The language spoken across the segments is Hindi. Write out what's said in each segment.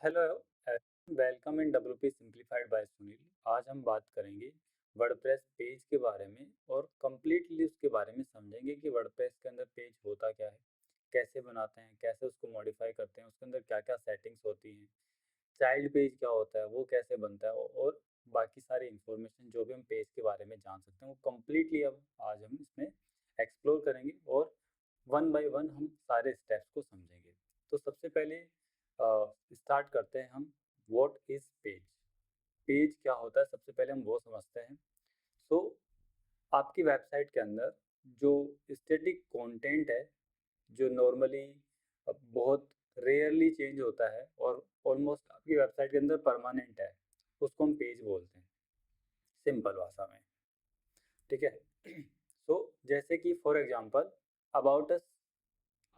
Hello, welcome in WP simplified by Sunil. आज हम बात करेंगे वर्डप्रेस पेज के बारे में और कम्प्लीटली उसके बारे में समझेंगे कि वर्डप्रेस के अंदर पेज होता क्या है, कैसे बनाते हैं, कैसे उसको मॉडिफाई करते हैं, उसके अंदर क्या क्या सेटिंग्स होती हैं, चाइल्ड पेज क्या होता है, वो कैसे बनता है और बाकी सारी इंफॉर्मेशन जो भी हम पेज के बारे में जान सकते हैं वो कम्प्लीटली अब आज हम इसमें एक्सप्लोर करेंगे और वन बाय वन हम सारे स्टेप्स को समझेंगे। तो सबसे पहले स्टार्ट करते हैं हम। What is page? पेज क्या होता है, सबसे पहले हम वो समझते हैं। सो आपकी वेबसाइट के अंदर जो स्टैटिक कंटेंट है, जो नॉर्मली बहुत रेयरली चेंज होता है और ऑलमोस्ट आपकी वेबसाइट के अंदर परमानेंट है, उसको हम पेज बोलते हैं सिंपल भाषा में। ठीक है। सो जैसे कि फॉर एग्जांपल अबाउट अस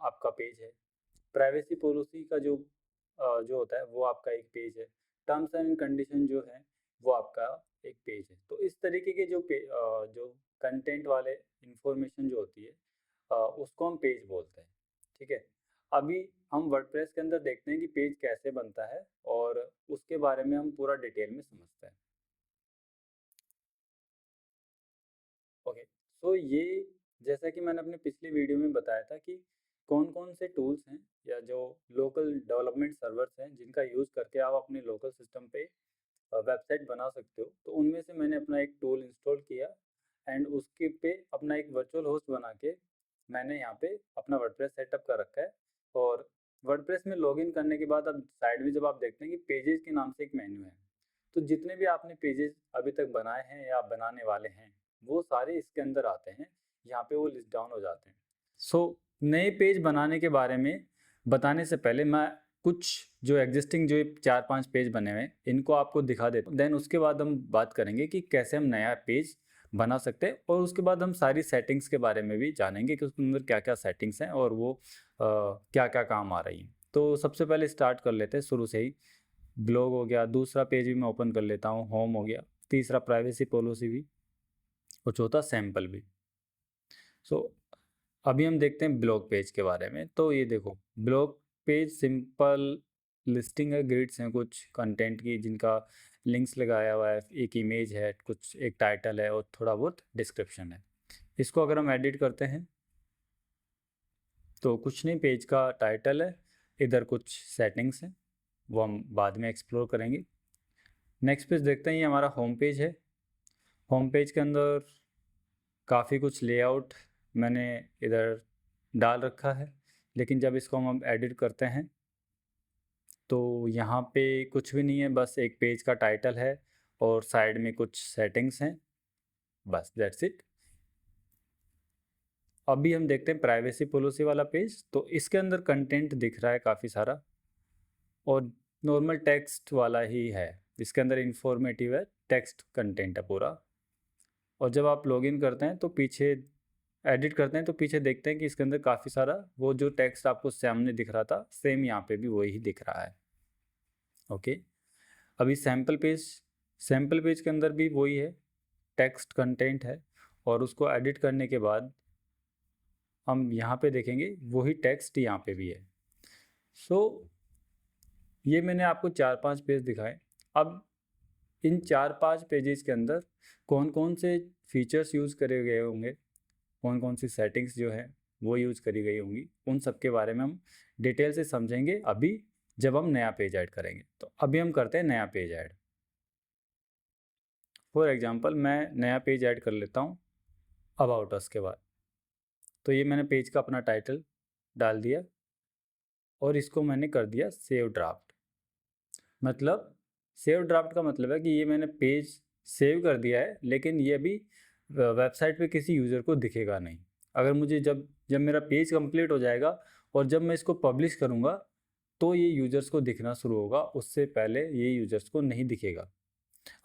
आपका पेज है, प्राइवेसी पॉलिसी का जो होता है वो आपका एक पेज है, टर्म्स एंड कंडीशन जो है वो आपका एक पेज है। तो इस तरीके के जो कंटेंट वाले इंफॉर्मेशन जो होती है उसको हम पेज बोलते हैं। ठीक है। अभी हम वर्डप्रेस के अंदर देखते हैं कि पेज कैसे बनता है और उसके बारे में हम पूरा डिटेल में समझते हैं। ओके। सो ये जैसा कि मैंने अपने पिछली वीडियो में बताया था कि कौन कौन से टूल्स हैं या जो लोकल डेवलपमेंट सर्वर्स हैं जिनका यूज़ करके आप अपने लोकल सिस्टम पे वेबसाइट बना सकते हो। तो उनमें से मैंने अपना एक टूल इंस्टॉल किया एंड उसके पे अपना एक वर्चुअल होस्ट बना के मैंने यहाँ पे अपना वर्डप्रेस सेटअप कर रखा है। और वर्डप्रेस में लॉगिन करने के बाद अब साइड में जब आप देखते हैं कि पेजेस के नाम से एक मेन्यू है, तो जितने भी आपने पेजेस अभी तक बनाए हैं या बनाने वाले हैं वो सारे इसके अंदर आते हैं। यहाँ पे वो लिस्ट डाउन हो जाते हैं। सो नए पेज बनाने के बारे में बताने से पहले मैं कुछ जो एग्जिस्टिंग जो 4-5 पेज बने हुए हैं इनको आपको दिखा देता हूँ। देन उसके बाद हम बात करेंगे कि कैसे हम नया पेज बना सकते हैं और उसके बाद हम सारी सेटिंग्स के बारे में भी जानेंगे कि उसके अंदर क्या क्या सेटिंग्स हैं और वो क्या क्या काम आ रही हैं। तो सबसे पहले स्टार्ट कर लेते हैं शुरू से ही। ब्लॉग हो गया, दूसरा पेज भी मैं ओपन कर लेता हूँ, होम हो गया, तीसरा प्राइवेसी पॉलिसी भी और चौथा सैम्पल भी। सो अभी हम देखते हैं ब्लॉग पेज के बारे में। तो ये देखो, ब्लॉग पेज सिंपल लिस्टिंग है, ग्रिड्स हैं कुछ कंटेंट की जिनका लिंक्स लगाया हुआ है, एक इमेज है, कुछ एक टाइटल है और थोड़ा बहुत डिस्क्रिप्शन है। इसको अगर हम एडिट करते हैं तो कुछ नहीं, पेज का टाइटल है, इधर कुछ सेटिंग्स हैं, वो हम बाद में एक्सप्लोर करेंगे। नेक्स्ट पेज देखते हैं, ये हमारा होम पेज है। होम पेज के अंदर काफ़ी कुछ लेआउट मैंने इधर डाल रखा है, लेकिन जब इसको हम एडिट करते हैं तो यहाँ पे कुछ भी नहीं है, बस एक पेज का टाइटल है और साइड में कुछ सेटिंग्स हैं, बस दैट्स इट। अभी हम देखते हैं प्राइवेसी पॉलिसी वाला पेज। तो इसके अंदर कंटेंट दिख रहा है काफ़ी सारा और नॉर्मल टेक्स्ट वाला ही है, इसके अंदर इंफॉर्मेटिव है, टेक्स्ट कंटेंट है पूरा। और जब आप लॉगिन करते हैं तो पीछे एडिट करते हैं तो पीछे देखते हैं कि इसके अंदर काफ़ी सारा वो जो टेक्स्ट आपको सामने दिख रहा था सेम यहाँ पे भी वही दिख रहा है। ओके। अभी सैम्पल पेज के अंदर भी वही है, टेक्स्ट कंटेंट है और उसको एडिट करने के बाद हम यहाँ पे देखेंगे वही टेक्स्ट यहाँ पे भी है। सो ये मैंने आपको 4-5 पेज दिखाए। अब इन 4-5 पेजेस के अंदर कौन कौन से फीचर्स यूज़ करे गए होंगे, कौन कौन सी सेटिंग्स जो है वो यूज़ करी गई होंगी, उन सब के बारे में हम डिटेल से समझेंगे अभी जब हम नया पेज ऐड करेंगे। तो अभी हम करते हैं नया पेज ऐड। फॉर एग्जांपल मैं नया पेज ऐड कर लेता हूँ अबाउट अस के बाद। तो ये मैंने पेज का अपना टाइटल डाल दिया और इसको मैंने कर दिया सेव ड्राफ्ट। मतलब सेव ड्राफ्ट का मतलब है कि ये मैंने पेज सेव कर दिया है, लेकिन ये अभी वेबसाइट पे किसी यूज़र को दिखेगा नहीं। अगर मुझे जब जब मेरा पेज कंप्लीट हो जाएगा और जब मैं इसको पब्लिश करूँगा तो ये यूज़र्स को दिखना शुरू होगा, उससे पहले ये यूज़र्स को नहीं दिखेगा।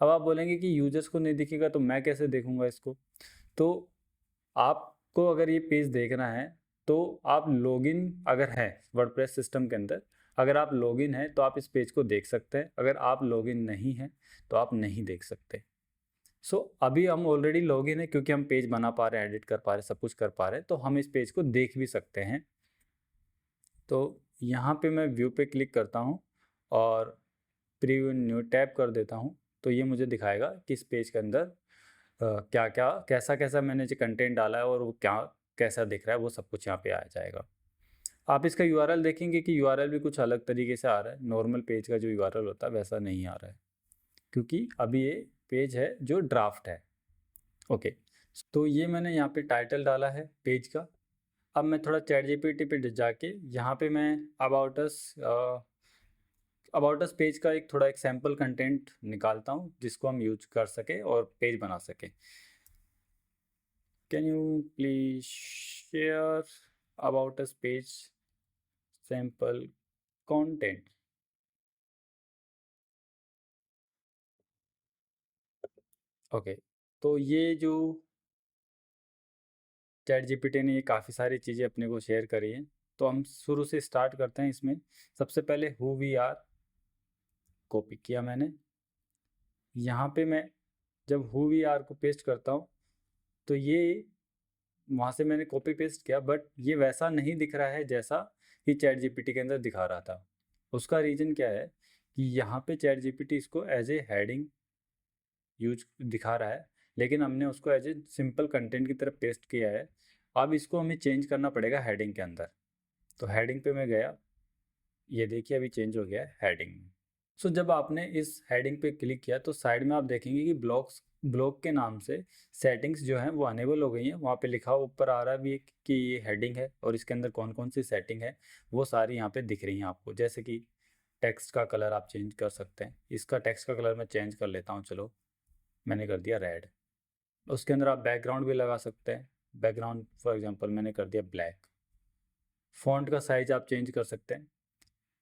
अब आप बोलेंगे कि यूज़र्स को नहीं दिखेगा तो मैं कैसे देखूँगा इसको? तो आपको अगर ये पेज देखना है तो आप लॉगिन अगर हैं वर्डप्रेस सिस्टम के अंदर, अगर आप लॉगिन हैं तो आप इस पेज को देख सकते हैं, अगर आप लॉगिन नहीं हैं तो आप नहीं देख सकते। सो अभी हम ऑलरेडी लॉगिन है क्योंकि हम पेज बना पा रहे हैं, एडिट कर पा रहे हैं, सब कुछ कर पा रहे हैं, तो हम इस पेज को देख भी सकते हैं। तो यहाँ पे मैं व्यू पे क्लिक करता हूँ और प्रीव्यू न्यू टैप कर देता हूँ, तो ये मुझे दिखाएगा कि इस पेज के अंदर क्या क्या कैसा कैसा मैंने जो कंटेंट डाला है और वो क्या कैसा दिख रहा है, वो सब कुछ यहाँ पे आ जाएगा। आप इसका यूआरएल देखेंगे कि यूआरएल भी कुछ अलग तरीके से आ रहा है, नॉर्मल पेज का जो यूआरएल होता है वैसा नहीं आ रहा है, क्योंकि अभी ये पेज है जो ड्राफ्ट है। ओके, तो ये मैंने यहाँ पे टाइटल डाला है पेज का। अब मैं थोड़ा चैट जीपीटी पे जाके यहाँ पे मैं अबाउट अस पेज का एक सैम्पल कंटेंट निकालता हूँ जिसको हम यूज कर सके और पेज बना सके। Can you please share about us page sample content. Okay, तो ये जो चैट जीपीटी ने ये काफ़ी सारी चीज़ें अपने को शेयर करी हैं, तो हम शुरू से स्टार्ट करते हैं। इसमें सबसे पहले हु वी आर कॉपी किया मैंने। यहाँ पे मैं जब हु वी आर को पेस्ट करता हूँ तो ये वहाँ से मैंने कॉपी पेस्ट किया, बट ये वैसा नहीं दिख रहा है जैसा कि चैट जीपीटी के अंदर दिखा रहा था। उसका रीज़न क्या है कि यहाँ पे चैट जीपीटी इसको एज ए हेडिंग यूज दिखा रहा है, लेकिन हमने उसको एज ए सिंपल कंटेंट की तरफ पेस्ट किया है। अब इसको हमें चेंज करना पड़ेगा हेडिंग के अंदर। तो हेडिंग पे मैं गया, ये देखिए अभी चेंज हो गया है हेडिंग में। सो जब आपने इस हेडिंग पे क्लिक किया तो साइड में आप देखेंगे कि ब्लॉक के नाम से सेटिंग्स जो हैं वो अनेबल हो गई हैं। वहाँ पे लिखा ऊपर आ रहा है भी कि ये हेडिंग है और इसके अंदर कौन कौन सी सेटिंग है वो सारी यहाँ पे दिख रही हैं आपको। जैसे कि टेक्स्ट का कलर आप चेंज कर सकते हैं। इसका टेक्स्ट का कलर मैं चेंज कर लेता हूँ, चलो मैंने कर दिया रेड। उसके अंदर आप बैकग्राउंड भी लगा सकते हैं। बैकग्राउंड फॉर एग्जांपल मैंने कर दिया ब्लैक। फ़ॉन्ट का साइज आप चेंज कर सकते हैं।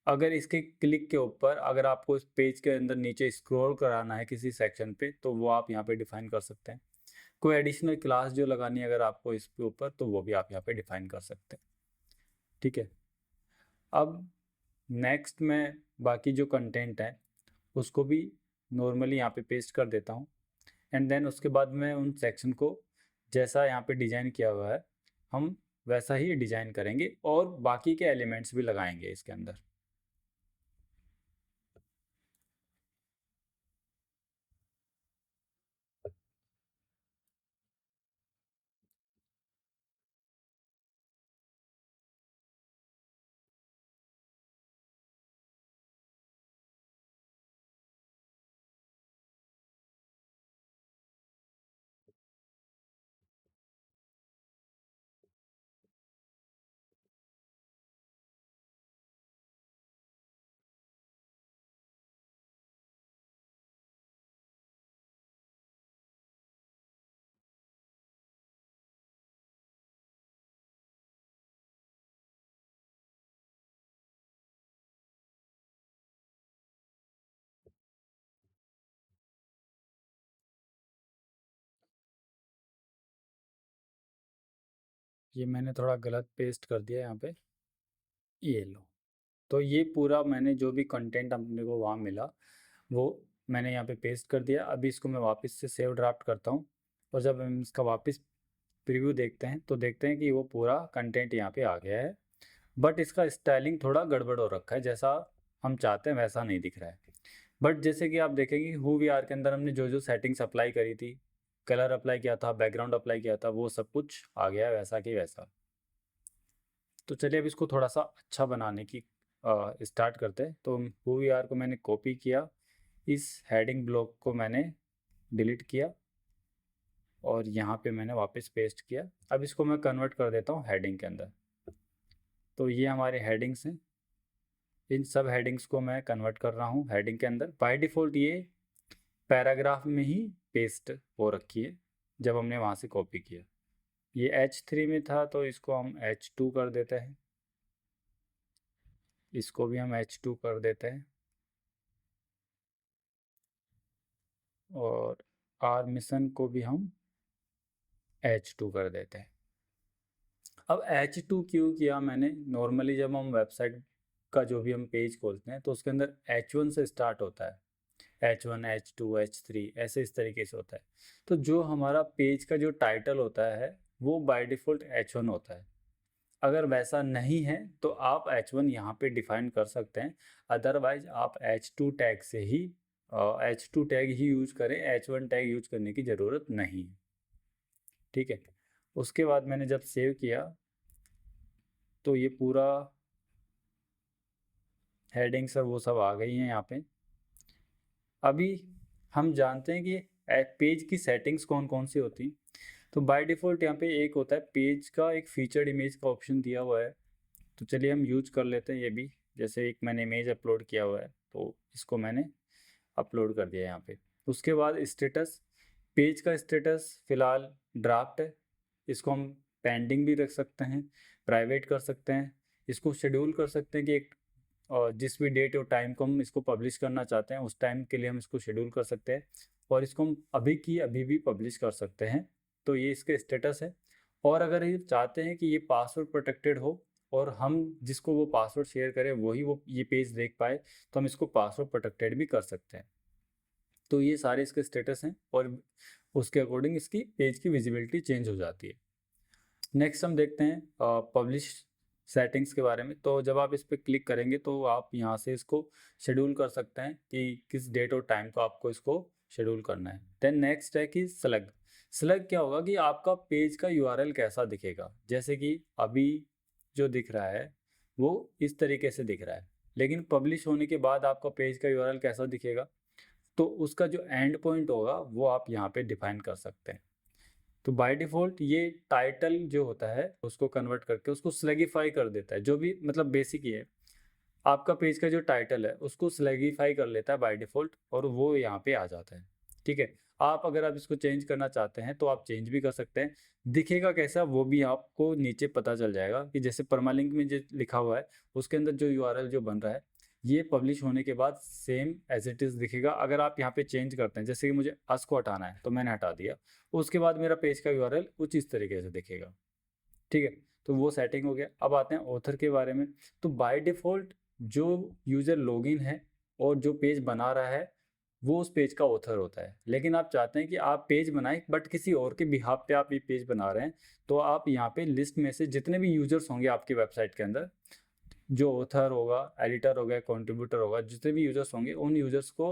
अगर इसके क्लिक के ऊपर अगर आपको इस पेज के अंदर नीचे स्क्रॉल कराना है किसी सेक्शन पे तो वो आप यहाँ पे डिफाइन कर सकते हैं। कोई एडिशनल क्लास जो लगानी है अगर आपको इसके ऊपर तो वो भी आप यहाँ पे डिफाइन कर सकते हैं। ठीक है, अब नेक्स्ट मैं बाकी जो कंटेंट है उसको भी नॉर्मली यहाँ पे पेस्ट कर देता हूँ। एंड देन उसके बाद मैं उन सेक्शन को जैसा यहाँ पे डिज़ाइन किया हुआ है हम वैसा ही डिज़ाइन करेंगे और बाकी के एलिमेंट्स भी लगाएंगे इसके अंदर। ये मैंने थोड़ा गलत पेस्ट कर दिया यहाँ पे, ये लो। तो ये पूरा मैंने जो भी कंटेंट अपने को वहाँ मिला वो मैंने यहाँ पे पेस्ट कर दिया। अभी इसको मैं वापस से सेव ड्राफ्ट करता हूँ और जब हम इसका वापस प्रीव्यू देखते हैं तो देखते हैं कि वो पूरा कंटेंट यहाँ पे आ गया है, बट इसका स्टाइलिंग थोड़ा गड़बड़ हो रखा है, जैसा हम चाहते हैं वैसा नहीं दिख रहा है। बट जैसे कि आप देखेंगे हु वी आर के अंदर हमने जो जो सेटिंग्स अप्लाई करी थी, कलर अप्लाई किया था, बैकग्राउंड अप्लाई किया था, वो सब कुछ आ गया है वैसा कि वैसा। तो चलिए अब इसको थोड़ा सा अच्छा बनाने की स्टार्ट करते हैं। तो हु वी आर को मैंने कॉपी किया, इस हेडिंग ब्लॉक को मैंने डिलीट किया और यहाँ पे मैंने वापस पेस्ट किया। अब इसको मैं कन्वर्ट कर देता हूँ हेडिंग के अंदर। तो ये हमारे हेडिंग्स हैं, इन सब हेडिंग्स को मैं कन्वर्ट कर रहा हूँ हेडिंग के अंदर। बाय डिफ़ॉल्ट ये पैराग्राफ में ही पेस्ट हो रखी है जब हमने वहाँ से कॉपी किया। ये H3 में था तो इसको हम H2 कर देते हैं, इसको भी हम H2 कर देते हैं और आर मिशन को भी हम H2 कर देते हैं। अब H2 क्यों किया मैंने, नॉर्मली जब हम वेबसाइट का जो भी हम पेज खोलते हैं तो उसके अंदर H1 से स्टार्ट होता है, H1 H2 H3 ऐसे इस तरीके से होता है। तो जो हमारा पेज का जो टाइटल होता है वो बाय डिफ़ॉल्ट H1 होता है। अगर वैसा नहीं है तो आप H1 यहाँ पे डिफाइन कर सकते हैं, अदरवाइज आप H2 टैग से ही H2 टैग ही यूज करें, H1 टैग यूज करने की ज़रूरत नहीं है। ठीक है, उसके बाद मैंने जब सेव किया तो ये पूरा हेडिंग्स और वो सब आ गई हैं यहाँ पे। अभी हम जानते हैं कि पेज की सेटिंग्स कौन कौन सी होती। तो बाय डिफ़ॉल्ट यहाँ पे एक होता है पेज का एक फीचर्ड इमेज का ऑप्शन दिया हुआ है, तो चलिए हम यूज कर लेते हैं ये भी। जैसे एक मैंने इमेज अपलोड किया हुआ है तो इसको मैंने अपलोड कर दिया यहाँ पे। उसके बाद स्टेटस, पेज का स्टेटस फ़िलहाल ड्राफ्ट है, इसको हम पेंडिंग भी रख सकते हैं, प्राइवेट कर सकते हैं, इसको शेड्यूल कर सकते हैं कि एक जिस भी डेट और टाइम को हम इसको पब्लिश करना चाहते हैं उस टाइम के लिए हम इसको शेड्यूल कर सकते हैं, और इसको हम अभी की अभी भी पब्लिश कर सकते हैं। तो ये इसका स्टेटस है। और अगर ये चाहते हैं कि ये पासवर्ड प्रोटेक्टेड हो और हम जिसको वो पासवर्ड शेयर करें वही वो ये पेज देख पाए, तो हम इसको पासवर्ड प्रोटेक्टेड भी कर सकते हैं। तो ये सारे इसके स्टेटस हैं और उसके अकॉर्डिंग इसकी पेज की विजिबिलिटी चेंज हो जाती है। नेक्स्ट हम देखते हैं पब्लिश सेटिंग्स के बारे में। तो जब आप इस पर क्लिक करेंगे तो आप यहाँ से इसको शेड्यूल कर सकते हैं कि किस डेट और टाइम को आपको इसको शेड्यूल करना है। देन नेक्स्ट है कि स्लग। स्लग क्या होगा कि आपका पेज का यूआरएल कैसा दिखेगा। जैसे कि अभी जो दिख रहा है वो इस तरीके से दिख रहा है, लेकिन पब्लिश होने के बाद आपका पेज का यूआरएल कैसा दिखेगा, तो उसका जो एंड पॉइंट होगा वो आप यहाँ पे डिफाइन कर सकते हैं। तो बाय डिफ़ॉल्ट ये टाइटल जो होता है उसको कन्वर्ट करके उसको स्लैगिफाई कर देता है, जो भी मतलब बेसिक ही है। आपका पेज का जो टाइटल है उसको स्लैगिफाई कर लेता है बाय डिफ़ॉल्ट और वो यहाँ पे आ जाता है। ठीक है, आप अगर आप इसको चेंज करना चाहते हैं तो आप चेंज भी कर सकते हैं। दिखेगा कैसा वो भी आपको नीचे पता चल जाएगा कि जैसे परमालिंक में जो लिखा हुआ है उसके अंदर जो यूआरएल जो बन रहा है ये पब्लिश होने के बाद सेम एज इट इज़ दिखेगा। अगर आप यहाँ पे चेंज करते हैं, जैसे कि मुझे अस को हटाना है तो मैंने हटा दिया, उसके बाद मेरा पेज का यूआरएल कुछ इस तरीके से दिखेगा। ठीक है, तो वो सेटिंग हो गया। अब आते हैं ऑथर के बारे में। तो बाय डिफ़ॉल्ट जो यूज़र लॉगिन है और जो पेज बना रहा है वो उस पेज का ऑथर होता है। लेकिन आप चाहते हैं कि आप पेज बनाएं बट किसी और के बिहाफ पे आप ये पेज बना रहे हैं, तो आप यहाँ पे लिस्ट में से जितने भी यूजर्स होंगे आपकी वेबसाइट के अंदर, जो ऑथर होगा, एडिटर होगा, कंट्रीब्यूटर होगा, जितने भी यूजर्स होंगे उन यूजर्स को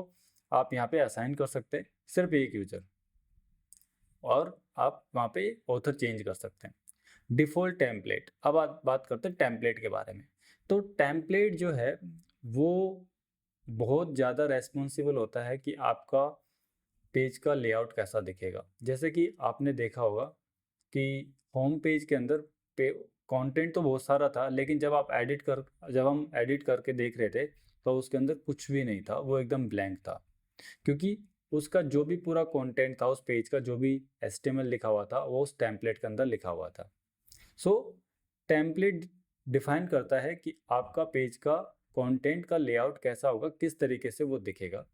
आप यहाँ पे असाइन कर सकते हैं, सिर्फ एक यूजर, और आप वहाँ पे ऑथर चेंज कर सकते हैं। डिफ़ॉल्ट टेम्पलेट, अब आप बात करते हैं टेम्पलेट के बारे में। तो टेम्पलेट जो है वो बहुत ज़्यादा रेस्पॉन्सिबल होता है कि आपका पेज का लेआउट कैसा दिखेगा। जैसे कि आपने देखा होगा कि होम पेज के अंदर पे कंटेंट तो बहुत सारा था, लेकिन जब हम एडिट करके देख रहे थे तो उसके अंदर कुछ भी नहीं था, वो एकदम ब्लैंक था, क्योंकि उसका जो भी पूरा कंटेंट था उस पेज का, जो भी एचटीएमएल लिखा हुआ था वो उस टेम्पलेट के अंदर लिखा हुआ था। सो टेम्पलेट डिफाइन करता है कि आपका पेज का कंटेंट का लेआउट कैसा होगा, किस तरीके से वो दिखेगा।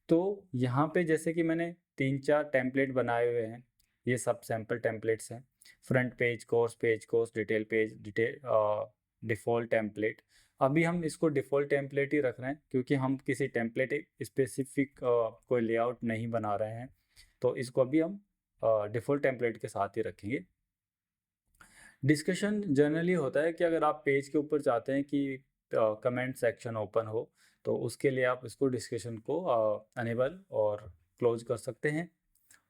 तो यहाँ पे जैसे कि मैंने 3-4 टेम्पलेट बनाए हुए हैं, ये सब सैम्पल टेम्पलेट्स हैं। Front page, course, detail page, default template. अभी हम इसको डिफ़ॉल्ट टेम्पलेट ही रख रहे हैं क्योंकि हम किसी टेम्पलेट स्पेसिफिक कोई लेआउट नहीं बना रहे हैं, तो इसको अभी हम डिफ़ॉल्ट टेम्पलेट के साथ ही रखेंगे। डिस्कशन जनरली होता है कि अगर आप पेज के ऊपर चाहते हैं कि कमेंट सेक्शन ओपन हो, तो उसके लिए आप इसको डिस्कशन को अनेबल और क्लोज कर सकते हैं।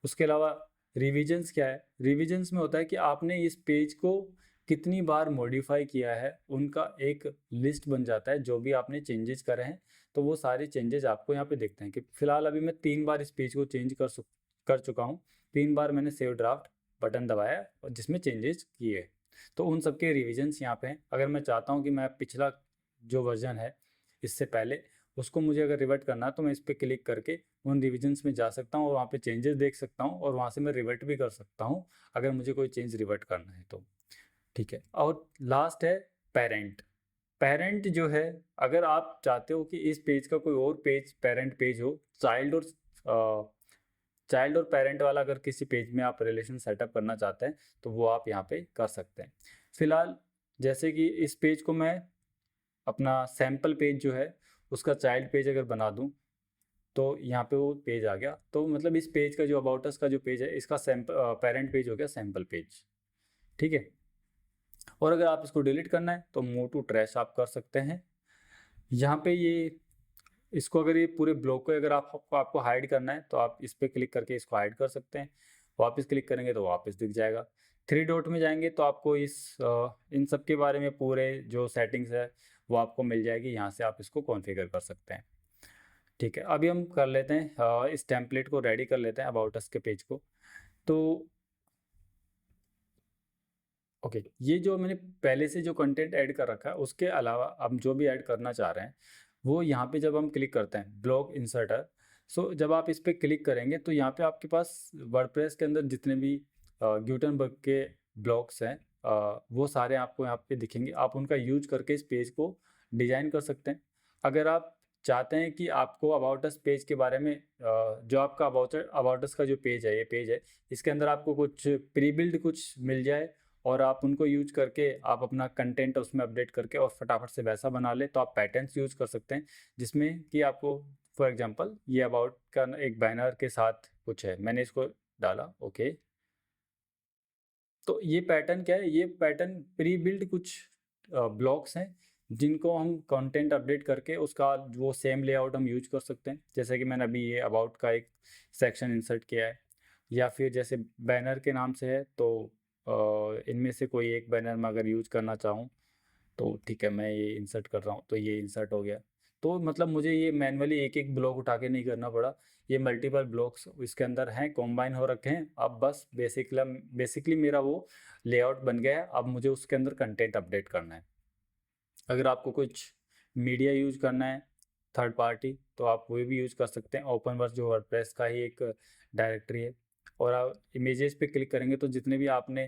उसके अलावा रिविजन्स क्या है, रिविजन्स में होता है कि आपने इस पेज को कितनी बार मॉडिफाई किया है, उनका एक लिस्ट बन जाता है जो भी आपने चेंजेस करे हैं। तो वो सारे चेंजेस आपको यहाँ पे देखते हैं कि फिलहाल अभी मैं 3 बार इस पेज को चेंज कर चुका हूँ। 3 बार मैंने सेव ड्राफ्ट बटन दबाया और जिसमें चेंजेस किए, तो उन सबके रिविजन्स यहाँ पे हैं। अगर मैं चाहता हूँ कि मैं पिछला जो वर्जन है इससे पहले उसको मुझे अगर रिवर्ट करना है तो मैं इस पर क्लिक करके उन रिविजन्स में जा सकता हूँ और वहाँ पे चेंजेस देख सकता हूँ और वहाँ से मैं रिवर्ट भी कर सकता हूँ अगर मुझे कोई चेंज रिवर्ट करना है तो। ठीक है, और लास्ट है पेरेंट। पेरेंट जो है, अगर आप चाहते हो कि इस पेज का कोई और पेज पेरेंट पेज हो, चाइल्ड और पेरेंट वाला अगर किसी पेज में आप रिलेशन सेटअप करना चाहते हैं तो वो आप यहाँ पे कर सकते हैं। फिलहाल जैसे कि इस पेज को मैं अपना सैम्पल पेज जो है उसका चाइल्ड पेज अगर बना दूं तो यहाँ पे वो पेज आ गया। तो मतलब इस पेज का जो अबाउट अस का जो पेज है इसका पेरेंट पेज हो गया सैम्पल पेज। ठीक है, और अगर आप इसको डिलीट करना है तो मूव टू ट्रैश आप कर सकते हैं। यहाँ पे ये इसको अगर ये पूरे ब्लॉक को अगर आपको हाइड करना है तो आप इस पर क्लिक करके इसको हाइड कर सकते हैं। वापस क्लिक करेंगे तो वापस दिख जाएगा। थ्री डॉट में जाएंगे तो आपको इन सब के बारे में पूरे जो सेटिंग्स है वो आपको मिल जाएगी। यहाँ से आप इसको कॉन्फ़िगर कर सकते हैं। ठीक है, अभी हम कर लेते हैं इस टेम्पलेट को रेडी कर लेते हैं अबाउट अस के पेज को। तो ओके, ये जो मैंने पहले से जो कंटेंट ऐड कर रखा है उसके अलावा हम जो भी ऐड करना चाह रहे हैं वो यहाँ पे जब हम क्लिक करते हैं ब्लॉग इंसर्टर, सो जब आप इस पर क्लिक करेंगे तो यहाँ पे आपके पास वर्डप्रेस के अंदर जितने भी ग्यूटनबर्ग के ब्लॉग्स हैं वो सारे आपको यहाँ पे दिखेंगे। आप उनका यूज करके इस पेज को डिज़ाइन कर सकते हैं। अगर आप चाहते हैं कि आपको अबाउट अस पेज के बारे में जो आपका अबाउट अस का जो पेज है, ये पेज है, इसके अंदर आपको कुछ प्री बिल्ड कुछ मिल जाए और आप उनको यूज करके आप अपना कंटेंट उसमें अपडेट करके और फटाफट से वैसा बना ले, तो आप पैटर्न्स यूज कर सकते हैं जिसमें कि आपको फॉर एग्जांपल ये अबाउट का एक बैनर के साथ कुछ है, मैंने इसको डाला। ओके, तो ये पैटर्न क्या है? ये पैटर्न प्री बिल्ड कुछ ब्लॉक्स हैं जिनको हम कंटेंट अपडेट करके उसका वो सेम लेआउट हम यूज कर सकते हैं। जैसे कि मैंने अभी ये अबाउट का एक सेक्शन इंसर्ट किया है, या फिर जैसे बैनर के नाम से है तो इनमें से कोई एक बैनर मैं अगर यूज करना चाहूँ तो ठीक है, मैं ये इंसर्ट कर रहा हूँ तो ये इंसर्ट हो गया। तो मतलब मुझे ये मैन्युअली एक एक ब्लॉक उठा के नहीं करना पड़ा, ये मल्टीपल ब्लॉक्स इसके अंदर हैं, कॉम्बाइन हो रखे हैं। अब बस बेसिकली मेरा वो लेआउट बन गया है। अब मुझे उसके अंदर कंटेंट अपडेट करना है। अगर आपको कुछ मीडिया यूज करना है थर्ड पार्टी तो आप वो भी यूज कर सकते हैं। ओपनवर्स जो वर्डप्रेस का ही एक डायरेक्टरी है, और आप इमेजेस पे क्लिक करेंगे तो जितने भी आपने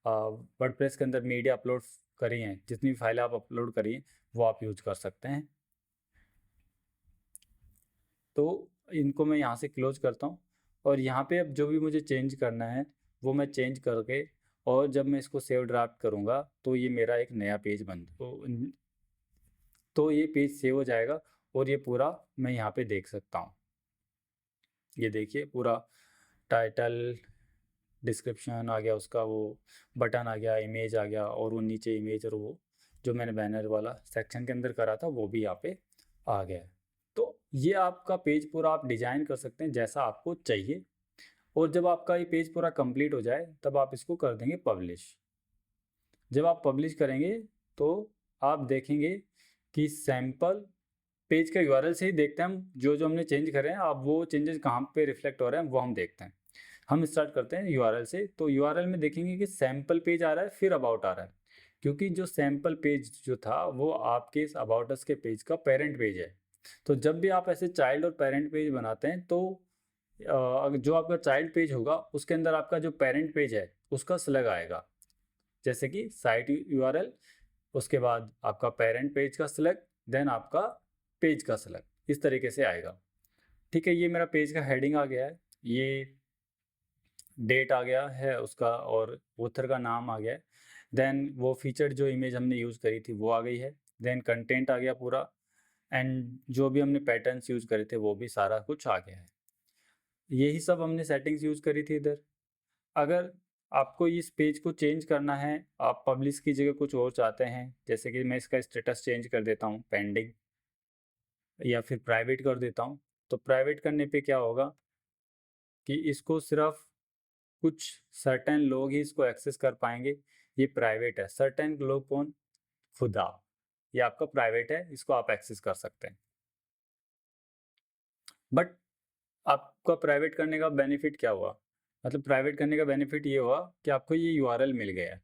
वर्डप्रेस के अंदर मीडिया अपलोड करी हैं, जितनी भी फाइल आप अपलोड करी हैं वो आप यूज कर सकते हैं। तो इनको मैं यहाँ से क्लोज करता हूँ, और यहाँ पे अब जो भी मुझे चेंज करना है वो मैं चेंज करके, और जब मैं इसको सेव ड्राफ्ट करूँगा तो ये मेरा एक नया पेज तो ये पेज सेव हो जाएगा और ये पूरा मैं यहाँ पे देख सकता हूँ। ये देखिए पूरा टाइटल, डिस्क्रिप्शन आ गया, उसका वो बटन आ गया, इमेज आ गया, और वो नीचे इमेज और वो जो मैंने बैनर वाला सेक्शन के अंदर करा था वो भी यहाँ पे आ गया है। तो ये आपका पेज पूरा आप डिजाइन कर सकते हैं जैसा आपको चाहिए, और जब आपका ये पेज पूरा कंप्लीट हो जाए तब आप इसको कर देंगे पब्लिश। जब आप पब्लिश करेंगे तो आप देखेंगे कि सैंपल पेज का यूआरएल से ही देखते हैं हम जो जो हमने चेंज करे हैं, अब वो चेंजेस कहाँ पे रिफ्लेक्ट हो रहे हैं वो हम देखते हैं। हम स्टार्ट करते हैं यूआरएल से, तो यूआरएल में देखेंगे कि सैंपल पेज आ रहा है फिर अबाउट आ रहा है, क्योंकि जो सैंपल पेज जो था वो आपके इस अबाउट अस के पेज का पेरेंट पेज है। तो जब भी आप ऐसे चाइल्ड और पेरेंट पेज बनाते हैं तो जो आपका चाइल्ड पेज होगा उसके अंदर आपका जो पेरेंट पेज है उसका स्लग आएगा, जैसे कि साइट यूआरएल, उसके बाद आपका पेरेंट पेज का सिलेक्ट, देन आपका पेज का सिलेक्ट, इस तरीके से आएगा। ठीक है, ये मेरा पेज का हेडिंग आ गया है, ये डेट आ गया है उसका, और ऑथर का नाम आ गया है। देन वो फीचर्ड जो इमेज हमने यूज़ करी थी वो आ गई है। देन कंटेंट आ गया पूरा, एंड जो भी हमने पैटर्न्स यूज़ करे थे वो भी सारा कुछ आ गया है। यही सब हमने सेटिंग्स यूज़ करी थी इधर। अगर आपको इस पेज को चेंज करना है, आप पब्लिश की जगह कुछ और चाहते हैं, जैसे कि मैं इसका स्टेटस चेंज कर देता हूँ पेंडिंग, या फिर प्राइवेट कर देता हूँ, तो प्राइवेट करने पे क्या होगा कि इसको सिर्फ कुछ सर्टेन लोग ही इसको एक्सेस कर पाएंगे। ये प्राइवेट है, सर्टेन लोग कौन? खुद आप। ये आपका प्राइवेट है, इसको आप एक्सेस कर सकते हैं। बट आपका प्राइवेट करने का बेनिफिट क्या हुआ? मतलब प्राइवेट करने का बेनिफिट ये हुआ कि आपको ये यूआरएल मिल गया है।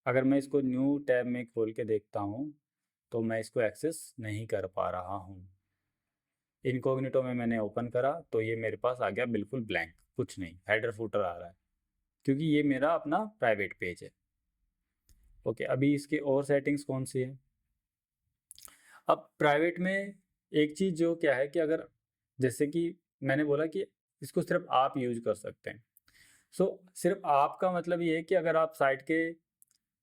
अगर मैं इसको न्यू टैब में खोल के देखता हूँ तो मैं इसको एक्सेस नहीं कर पा रहा हूँ। इनकॉग्निटो में मैंने ओपन करा तो ये मेरे पास आ गया बिल्कुल ब्लैंक, कुछ नहीं, हेडर फुटर आ रहा है, क्योंकि ये मेरा अपना प्राइवेट पेज है। ओके, अभी इसके और सेटिंग्स कौन सी है? अब प्राइवेट में एक चीज़ जो क्या है कि अगर जैसे कि मैंने बोला कि इसको सिर्फ आप यूज कर सकते हैं। सो सिर्फ आपका मतलब ये है कि अगर आप साइट के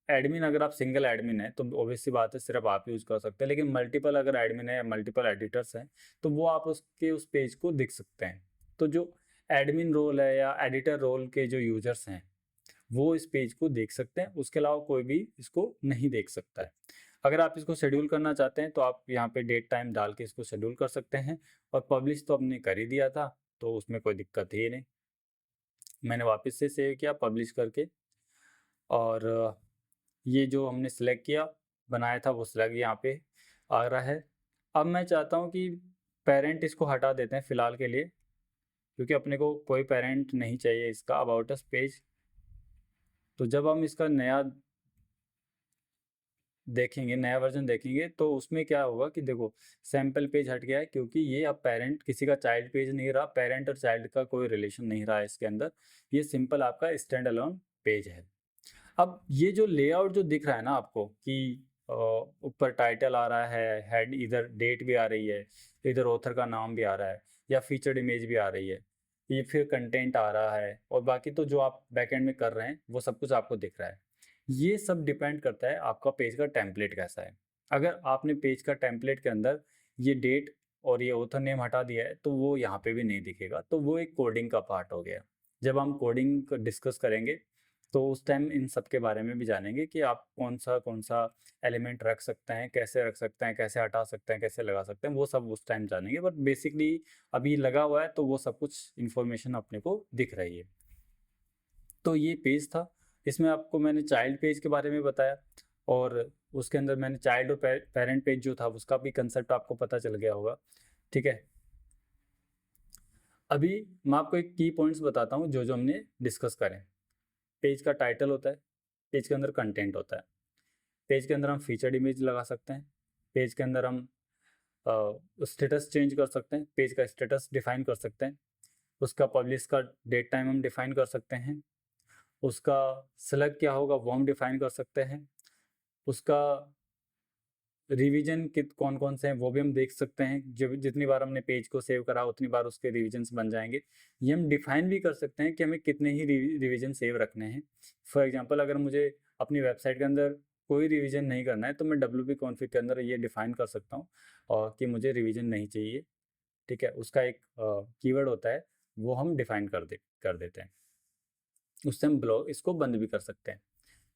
एडमिन, अगर आप सिंगल एडमिन है तो ऑब्वियस सी बात है सिर्फ आप यूज़ कर सकते हैं, लेकिन मल्टीपल अगर एडमिन है या मल्टीपल एडिटर्स हैं तो वो आप उसके उस पेज को दिख सकते हैं। तो जो एडमिन रोल है या एडिटर रोल के जो यूजर्स हैं वो इस पेज को देख सकते हैं, उसके अलावा कोई भी इसको नहीं देख सकता है। अगर आप इसको शेड्यूल करना चाहते हैं तो आप यहाँ पे डेट टाइम डाल के इसको शेड्यूल कर सकते हैं, और पब्लिश तो हमने कर ही दिया था तो उसमें कोई दिक्कत ही नहीं। मैंने वापस से सेव किया पब्लिश करके, और ये जो हमने सेलेक्ट किया बनाया था वो सेलेक्ट यहाँ पे आ रहा है। अब मैं चाहता हूँ कि पेरेंट इसको हटा देते हैं फ़िलहाल के लिए, क्योंकि अपने को कोई पेरेंट नहीं चाहिए इसका अबाउट अस पेज। तो जब हम इसका नया देखेंगे, नया वर्जन देखेंगे, तो उसमें क्या होगा कि देखो सैम्पल पेज हट गया है, क्योंकि ये अब पेरेंट किसी का चाइल्ड पेज नहीं रहा, पेरेंट और चाइल्ड का कोई रिलेशन नहीं रहा है इसके अंदर। ये सिंपल आपका स्टैंड अलोन पेज है। अब ये जो लेआउट जो दिख रहा है ना आपको कि ऊपर टाइटल आ रहा है, हेड, इधर डेट भी आ रही है, इधर ऑथर का नाम भी आ रहा है, या फीचर्ड इमेज भी आ रही है, ये फिर कंटेंट आ रहा है, और बाकी तो जो आप बैकएंड में कर रहे हैं वो सब कुछ आपको दिख रहा है। ये सब डिपेंड करता है आपका पेज का टेम्पलेट कैसा है। अगर आपने पेज का टेम्पलेट के अंदर ये डेट और ये ऑथर नेम हटा दिया है तो वो यहाँ पे भी नहीं दिखेगा, तो वो एक कोडिंग का पार्ट हो गया। जब हम कोडिंग डिस्कस करेंगे तो उस टाइम इन सब के बारे में भी जानेंगे कि आप कौन सा एलिमेंट रख सकते हैं, कैसे रख सकते हैं, कैसे हटा सकते हैं, कैसे लगा सकते हैं, वो सब उस टाइम जानेंगे। बट बेसिकली अभी लगा हुआ है तो वो सब कुछ इन्फॉर्मेशन अपने को दिख रही है। तो ये पेज था, इसमें आपको मैंने चाइल्ड पेज के बारे में बताया, और उसके अंदर मैंने चाइल्ड और पेरेंट पेज जो था उसका भी कंसेप्ट आपको पता चल गया होगा। ठीक है, अभी मैं आपको एक की पॉइंट्स बताता हूँ जो जो हमने डिस्कस करें। पेज का टाइटल होता है, पेज के अंदर कंटेंट होता है, पेज के अंदर हम फीचर्ड इमेज लगा सकते हैं, पेज के अंदर हम स्टेटस चेंज कर सकते हैं, पेज का स्टेटस डिफाइन कर सकते हैं, उसका पब्लिश का डेट टाइम हम डिफाइन कर सकते हैं, उसका सेलेक्ट क्या होगा वो हम डिफाइन कर सकते हैं, उसका रिवीजन कित कौन कौन से हैं वो भी हम देख सकते हैं। जब जितनी बार हमने पेज को सेव करा उतनी बार उसके रिविजन्स बन जाएंगे। ये हम डिफाइन भी कर सकते हैं कि हमें कितने ही रिवीजन सेव रखने हैं। फॉर एग्जांपल अगर मुझे अपनी वेबसाइट के अंदर कोई रिवीजन नहीं करना है तो मैं WP कॉन्फ़िग के अंदर ये डिफाइन कर सकता हूँ और कि मुझे रिवीजन नहीं चाहिए। ठीक है, उसका एक कीवर्ड होता है, वो हम डिफाइन कर देते हैं। उससे हम ब्लॉक इसको बंद भी कर सकते हैं।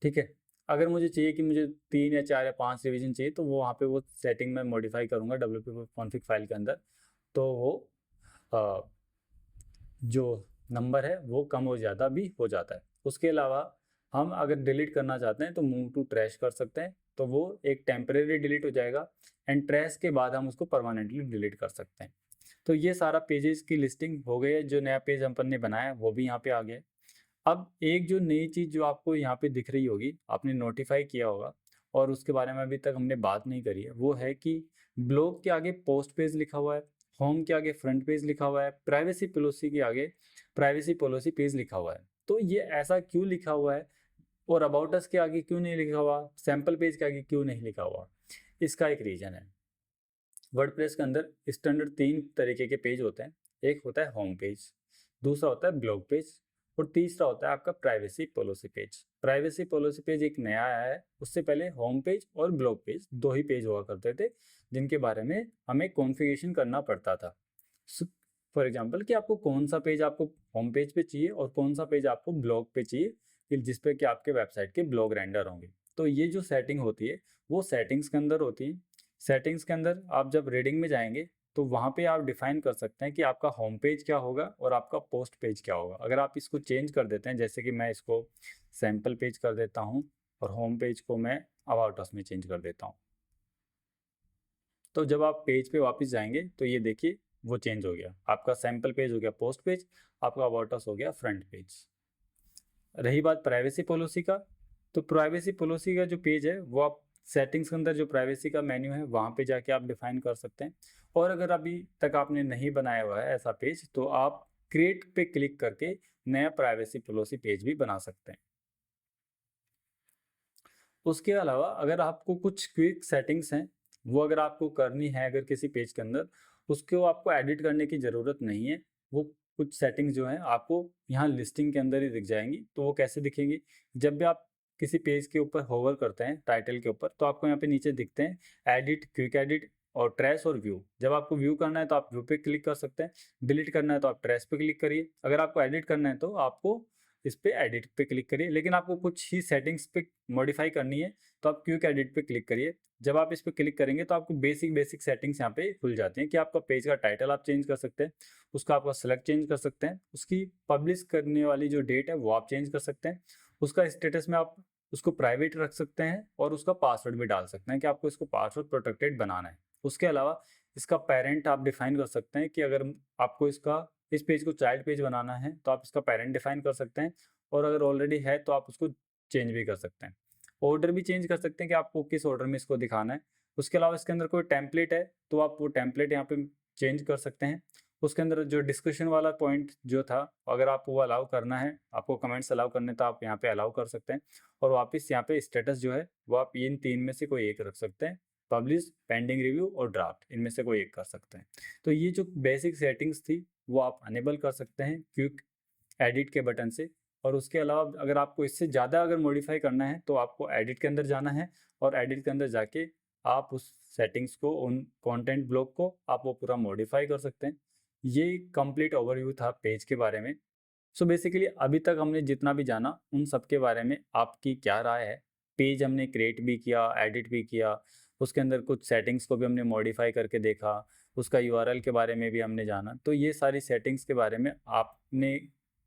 ठीक है, अगर मुझे चाहिए कि मुझे 3 या 4 या 5 रिवीजन चाहिए तो वो वहाँ पे वो सेटिंग में मॉडिफाई करूँगा WP कॉन्फ़िग फाइल के अंदर, तो वो जो नंबर है वो कम हो ज़्यादा भी हो जाता है। उसके अलावा हम अगर डिलीट करना चाहते हैं तो मूव टू ट्रैश कर सकते हैं, तो वो एक टेम्परेरी डिलीट हो जाएगा, एंड ट्रैश के बाद हम उसको परमानेंटली डिलीट कर सकते हैं। तो ये सारा पेजेस की लिस्टिंग हो गई है, जो नया पेज अपन ने बनाया वो भी यहाँ पे आ गया है। अब एक जो नई चीज़ जो आपको यहाँ पे दिख रही होगी, आपने नोटिफाई किया होगा और उसके बारे में अभी तक हमने बात नहीं करी है, वो है कि ब्लॉग के आगे पोस्ट पेज लिखा हुआ है, होम के आगे फ्रंट पेज लिखा हुआ है, प्राइवेसी पॉलिसी के आगे प्राइवेसी पॉलिसी पेज लिखा हुआ है। तो ये ऐसा क्यों लिखा हुआ है, और अबाउट अस के आगे क्यों नहीं लिखा हुआ, सैम्पल पेज के आगे क्यों नहीं लिखा हुआ? इसका एक रीज़न है। वर्डप्रेस के अंदर स्टैंडर्ड 3 तरीके के पेज होते हैं। एक होता है होम पेज, दूसरा होता है ब्लॉग पेज, और तीसरा होता है आपका privacy policy page. Privacy policy page एक नया आया है, उससे पहले होम पेज और ब्लॉग पेज 2 ही पेज हुआ करते थे जिनके बारे में हमें कॉन्फ़िगरेशन करना पड़ता था। फॉर एग्जांपल कि आपको कौन सा पेज आपको होम पेज पे चाहिए और कौन सा पेज आपको ब्लॉग पे चाहिए, कि जिस पे कि आपके वेबसाइट के ब्लॉग रेंडर होंगे। तो ये जो सेटिंग होती है वो सेटिंग्स के अंदर होती है। सेटिंग्स के अंदर आप जब रीडिंग में जाएंगे तो वहाँ पे आप डिफाइन कर सकते हैं कि आपका होम पेज क्या होगा और आपका पोस्ट पेज क्या होगा। अगर आप इसको चेंज कर देते हैं, जैसे कि मैं इसको सैम्पल पेज कर देता हूँ और होम पेज को मैं अबाउट अस में चेंज कर देता हूँ, तो जब आप पेज पे वापस जाएंगे तो ये देखिए वो चेंज हो गया। आपका सैम्पल पेज हो गया पोस्ट पेज, आपका अबाउट अस हो गया फ्रंट पेज। रही बात प्राइवेसी पॉलिसी का, तो प्राइवेसी पॉलिसी का जो पेज है वो आप सेटिंग्स के अंदर जो प्राइवेसी का मेन्यू है वहाँ पे जाके आप डिफाइन कर सकते हैं। और अगर अभी तक आपने नहीं बनाया हुआ है ऐसा पेज तो आप क्रिएट पे क्लिक करके नया प्राइवेसी पॉलिसी पेज भी बना सकते हैं। उसके अलावा अगर आपको कुछ क्विक सेटिंग्स हैं वो अगर आपको करनी है अगर किसी पेज के अंदर, उसको आपको एडिट करने की ज़रूरत नहीं है। वो कुछ सेटिंग्स जो हैं आपको यहाँ लिस्टिंग के अंदर ही दिख जाएंगी। तो वो कैसे दिखेंगी, जब भी आप किसी पेज के ऊपर होवर करते हैं टाइटल के ऊपर तो आपको यहाँ पे नीचे दिखते हैं एडिट, क्विक एडिट और ट्रैश और व्यू। जब आपको व्यू करना है तो आप व्यू पे क्लिक कर सकते हैं, डिलीट करना है तो आप ट्रैश पे क्लिक करिए, अगर आपको एडिट करना है तो आपको इस पे एडिट पे क्लिक करिए। लेकिन आपको कुछ ही सेटिंग्स पे मॉडिफाई करनी है तो आप क्विक एडिट पे क्लिक करिए। जब आप इस पे क्लिक करेंगे तो आपको बेसिक सेटिंग्स यहाँ पे खुल जाती हैं कि आपका पेज का टाइटल आप चेंज कर सकते हैं, उसका आपका सेलेक्ट चेंज कर सकते हैं, उसकी पब्लिश करने वाली जो डेट है वो आप चेंज कर सकते हैं, उसका स्टेटस में आप उसको प्राइवेट रख सकते हैं और उसका पासवर्ड भी डाल सकते हैं कि आपको इसको पासवर्ड प्रोटेक्टेड बनाना है। उसके अलावा इसका पेरेंट आप डिफाइन कर सकते हैं कि अगर आपको इस पेज को चाइल्ड पेज बनाना है तो आप इसका पेरेंट डिफाइन कर सकते हैं, और अगर ऑलरेडी है तो आप उसको चेंज भी कर सकते हैं। ऑर्डर भी चेंज कर सकते हैं कि आपको किस ऑर्डर में इसको दिखाना है। उसके अलावा इसके अंदर कोई टेम्पलेट है तो आप वो टेम्पलेट यहाँ पे चेंज कर सकते हैं। उसके अंदर जो डिस्कशन वाला पॉइंट जो था, अगर आपको वो अलाउ करना है, आपको कमेंट्स अलाउ करने तो आप यहाँ पे अलाउ कर सकते हैं। और वापस यहाँ पे स्टेटस जो है वो आप इन 3 में से कोई एक रख सकते हैं, पब्लिश, पेंडिंग रिव्यू और ड्राफ्ट, इनमें से कोई एक कर सकते हैं। तो ये जो बेसिक सेटिंग्स थी वो आप अनेबल कर सकते हैं क्विक एडिट के बटन से। और उसके अलावा अगर आपको इससे ज़्यादा अगर मॉडिफाई करना है तो आपको एडिट के अंदर जाना है, और एडिट के अंदर जाके आप उस सेटिंग्स को, उन कंटेंट ब्लॉक को आप वो पूरा मॉडिफाई कर सकते हैं। ये कंप्लीट ओवरव्यू था पेज के बारे में। सो बेसिकली अभी तक हमने जितना भी जाना उन सब के बारे में आपकी क्या राय है। पेज हमने क्रिएट भी किया, एडिट भी किया, उसके अंदर कुछ सेटिंग्स को भी हमने मॉडिफाई करके देखा, उसका यूआरएल के बारे में भी हमने जाना। तो ये सारी सेटिंग्स के बारे में आपने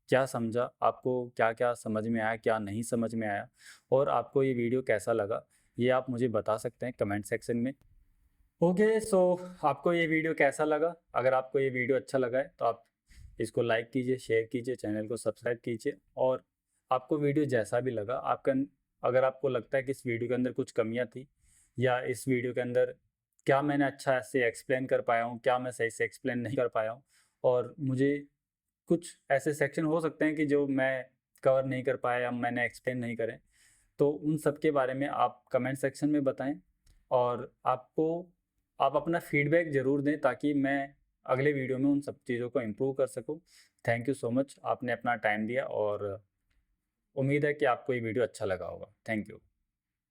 क्या समझा, आपको क्या क्या समझ में आया, क्या नहीं समझ में आया, और आपको ये वीडियो कैसा लगा, ये आप मुझे बता सकते हैं कमेंट सेक्शन में। ओके, सो आपको ये वीडियो कैसा लगा? अगर आपको ये वीडियो अच्छा लगा है तो आप इसको लाइक कीजिए, शेयर कीजिए, चैनल को सब्सक्राइब कीजिए। और आपको वीडियो जैसा भी लगा, अगर आपको लगता है कि इस वीडियो के अंदर कुछ कमियां थी, या इस वीडियो के अंदर क्या मैंने अच्छा से एक्सप्लेन कर पाया हूँ, क्या मैं सही से एक्सप्लेन नहीं कर पाया हूँ, और मुझे कुछ ऐसे सेक्शन हो सकते हैं कि जो मैं कवर नहीं कर पाया या मैंने एक्सप्लेन नहीं करे, तो उन सब के बारे में आप कमेंट सेक्शन में बताएं। और आप अपना फीडबैक ज़रूर दें ताकि मैं अगले वीडियो में उन सब चीज़ों को इम्प्रूव कर सकूं। थैंक यू सो मच, आपने अपना टाइम दिया, और उम्मीद है कि आपको ये वीडियो अच्छा लगा होगा। Thank you.